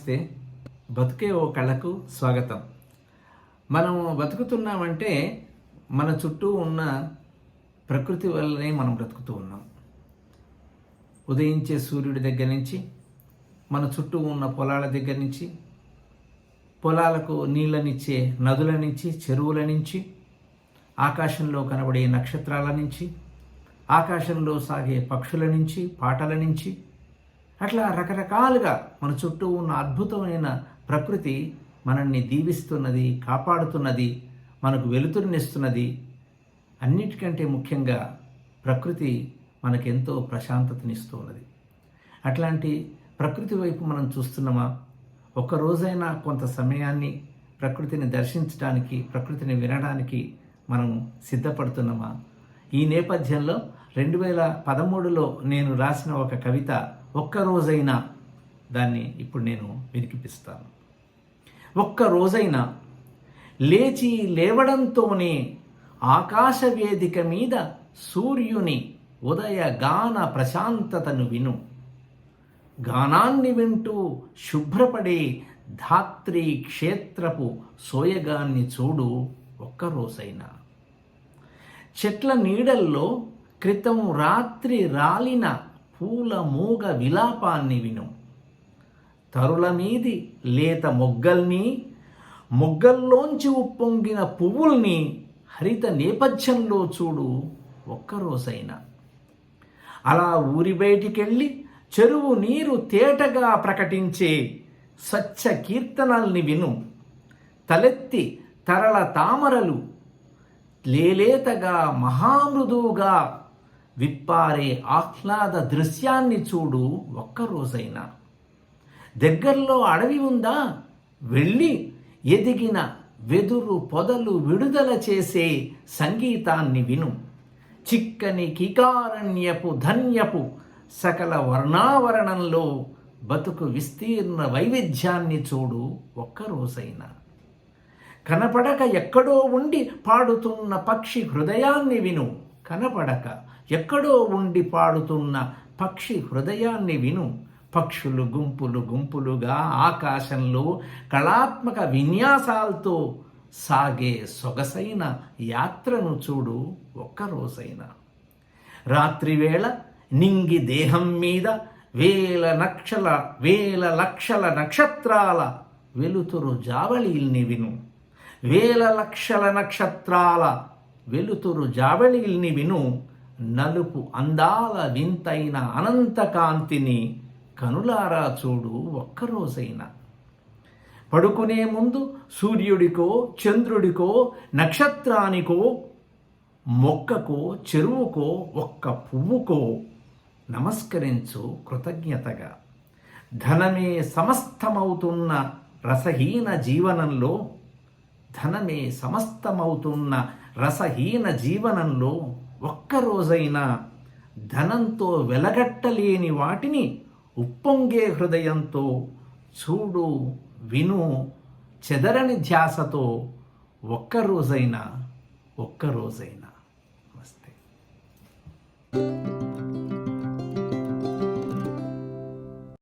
నమస్తే. బతుకే ఓ కళకు స్వాగతం. మనం బతుకుతున్నామంటే మన చుట్టూ ఉన్న ప్రకృతి వల్లనే మనం బ్రతుకుతూ ఉన్నాం. ఉదయించే సూర్యుడి దగ్గర నుంచి, మన చుట్టూ ఉన్న పొలాల దగ్గర నుంచి, పొలాలకు నీళ్ళనిచ్చే నదుల నుంచి, చెరువుల నుంచి, ఆకాశంలో కనబడే నక్షత్రాల నుంచి, ఆకాశంలో సాగే పక్షుల నుంచి, పాటల నుంచి, అట్లా రకరకాలుగా మన చుట్టూ ఉన్న అద్భుతమైన ప్రకృతి మనల్ని దీవిస్తున్నది, కాపాడుతున్నది, మనకు వెలుతురునిస్తున్నది. అన్నిటికంటే ముఖ్యంగా ప్రకృతి మనకెంతో ప్రశాంతతనిస్తూ ఉన్నది. అట్లాంటి ప్రకృతి వైపు మనం చూస్తున్నామా? ఒక్కరోజైనా కొంత సమయాన్ని ప్రకృతిని దర్శించడానికి, ప్రకృతిని వినడానికి మనం సిద్ధపడుతున్నామా? ఈ నేపథ్యంలో 2013లో నేను రాసిన ఒక కవిత ఒక్కరోజైనా, దాన్ని ఇప్పుడు నేను వినిపిస్తాను. ఒక్కరోజైనా లేచి లేవడంతోనే ఆకాశ వేదిక మీద సూర్యుని ఉదయ గాన ప్రశాంతతను విను. గానాన్ని వింటూ శుభ్రపడే ధాత్రి క్షేత్రపు సోయగాన్ని చూడు ఒక్కరోజైనా. చెట్ల నీడల్లో క్రితం రాత్రి రాలిన పూల మూగ విలాపాన్ని విను. తరుల మీది లేత మొగ్గల్ని, మొగ్గల్లోంచి ఉప్పొంగిన పువ్వుల్ని హరిత నేపథ్యంలో చూడు ఒక్కరోజైనా. అలా ఊరి బయటికెళ్ళి చెరువు నీరు తేటగా ప్రకటించే స్వచ్ఛ కీర్తనల్ని విను. తలెత్తి తరల తామరలు లేలేతగా మహామృదువుగా విప్పారే ఆహ్లాద దృశ్యాన్ని చూడు ఒక్కరోజైనా. దగ్గరలో అడవి ఉందా? వెళ్ళి ఎదిగిన వెదురు పొదలు విడుదల చేసే సంగీతాన్ని విను. చిక్కని కికారణ్యపు ధన్యపు సకల వర్ణావరణంలో బతుకు విస్తీర్ణ వైవిధ్యాన్ని చూడు ఒక్కరోజైనా. కనపడక ఎక్కడో ఉండి పాడుతున్న పక్షి హృదయాన్ని విను. కనపడక ఎక్కడో ఉండి పాడుతున్న పక్షి హృదయాన్ని విను. పక్షులు గుంపులు గుంపులుగా ఆకాశంలో కళాత్మక విన్యాసాలతో సాగే సొగసైన యాత్రను చూడు ఒక్కరోజైనా. రాత్రివేళ నింగి దేహం మీద వేల లక్షల నక్షత్రాల వెలుతురు జావళీల్ని విను. వేల లక్షల నక్షత్రాల వెలుతురు జావళీల్ని విను. నలుపు అందాల వింతైన అనంత కాంతిని కనులారా చూడు ఒక్కరోజైనా. పడుకునే ముందు సూర్యుడికో, చంద్రుడికో, నక్షత్రానికో, మొక్కకో, చెరువుకో, ఒక్క పువ్వుకో నమస్కరించు కృతజ్ఞతగా. ధనమే సమస్తమవుతున్న రసహీన జీవనంలో, ధనమే సమస్తమవుతున్న రసహీన జీవనంలో ఒక్కరోజైనా ధనంతో వెలగట్టలేని వాటిని ఉప్పొంగే హృదయంతో చూడు, విను, చెదరని ధ్యాసతో ఒక్కరోజైనా. నమస్తే.